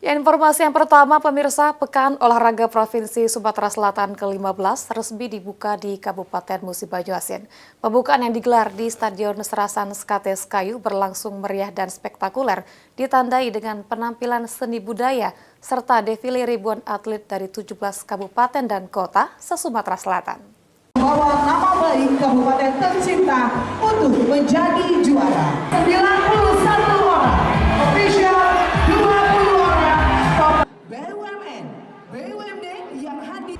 Ya, informasi yang pertama, pemirsa, Pekan Olahraga Provinsi Sumatera Selatan ke-15 resmi dibuka di Kabupaten Musi Banyuasin. Pembukaan yang digelar di Stadion Serasan Skates Kayu berlangsung meriah dan spektakuler, ditandai dengan penampilan seni budaya serta defile ribuan atlet dari 17 kabupaten dan kota se-Sumatera Selatan. Bawa nama baik kabupaten tercinta untuk menjadi juara. 91 orang, official 20 orang, BUMN, BUMD yang hadir.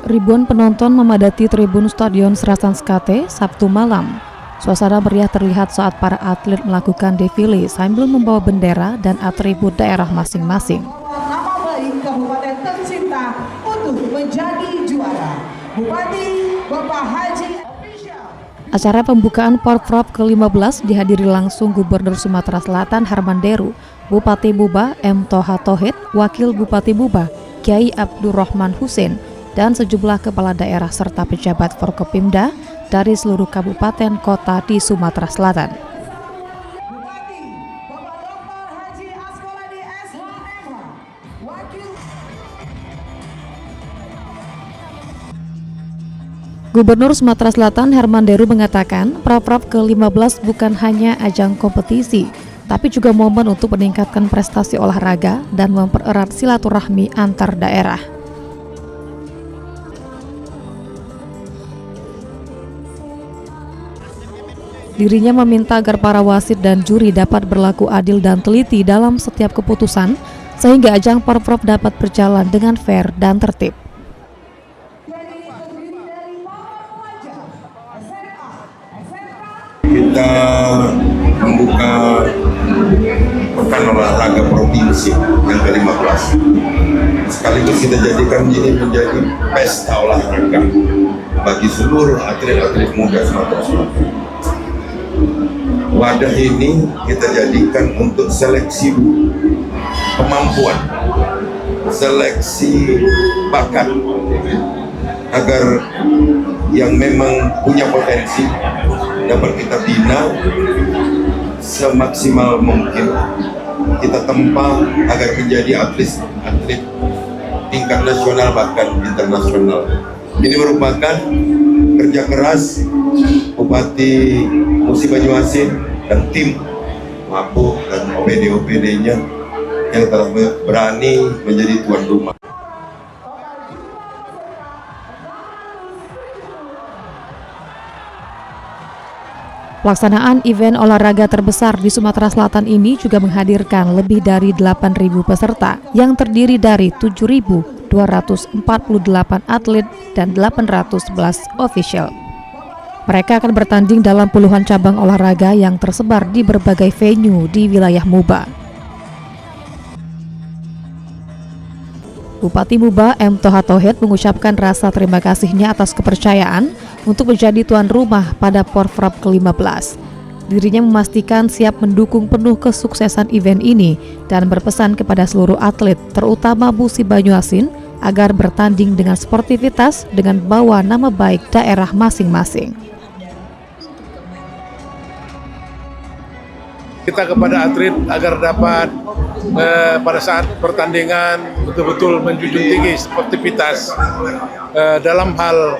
Ribuan penonton memadati tribun Stadion Serasan Skate Sabtu malam. Suasana meriah terlihat saat para atlet melakukan defile sambil membawa bendera dan atribut daerah masing-masing. Nama baik kabupaten tercinta untuk menjadi juara. Bupati Bapak Haji official. Acara pembukaan Porprov ke-15 dihadiri langsung Gubernur Sumatera Selatan Harman Deru, Bupati Buba M. Toha Tohid, Wakil Bupati Buba Kiai Abdurrahman Husein, dan sejumlah kepala daerah serta pejabat Forkopimda dari seluruh kabupaten kota di Sumatera Selatan. Bupati Bapak Dr. Haji Askolani SHMH, Wakil Gubernur Sumatera Selatan Harman Deru mengatakan Porprov ke-15 bukan hanya ajang kompetisi, tapi juga momen untuk meningkatkan prestasi olahraga dan mempererat silaturahmi antar daerah. Dirinya meminta agar para wasit dan juri dapat berlaku adil dan teliti dalam setiap keputusan, sehingga ajang Porprov dapat berjalan dengan fair dan tertib. Kita membuka Pekan Olahraga Provinsi yang ke-15. Sekaligus kita jadikan ini menjadi pesta olahraga bagi seluruh atlet-atlet muda Sumatera Selatan. Wadah ini kita jadikan untuk seleksi kemampuan, seleksi bakat, agar yang memang punya potensi dapat kita bina semaksimal mungkin, kita tempa agar menjadi atlet tingkat nasional bahkan internasional. Ini merupakan kerja keras Bupati Musi Banyuasin dan tim MAPU dan OPD-OPD-nya yang telah berani menjadi tuan rumah. Pelaksanaan event olahraga terbesar di Sumatera Selatan ini juga menghadirkan lebih dari 8.000 peserta yang terdiri dari 7.248 atlet dan 811 official. Mereka akan bertanding dalam puluhan cabang olahraga yang tersebar di berbagai venue di wilayah Muba. Bupati Muba M. Toha Tohid mengucapkan rasa terima kasihnya atas kepercayaan untuk menjadi tuan rumah pada Porprov ke-15. Dirinya memastikan siap mendukung penuh kesuksesan event ini dan berpesan kepada seluruh atlet, terutama Musi Banyuasin, agar bertanding dengan sportivitas dengan bawa nama baik daerah masing-masing. Kita kepada atlet agar dapat pada saat pertandingan betul-betul menjunjung tinggi sportivitas dalam hal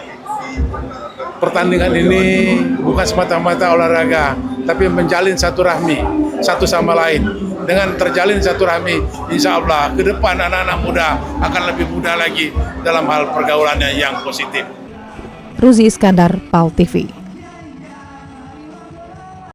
pertandingan ini, bukan semata-mata olahraga, tapi menjalin satu rahmi satu sama lain. Dengan terjalin satu rahmi, insya Allah ke depan anak-anak muda akan lebih mudah lagi dalam hal pergaulannya yang positif. Ruzi Iskandar, PAL TV.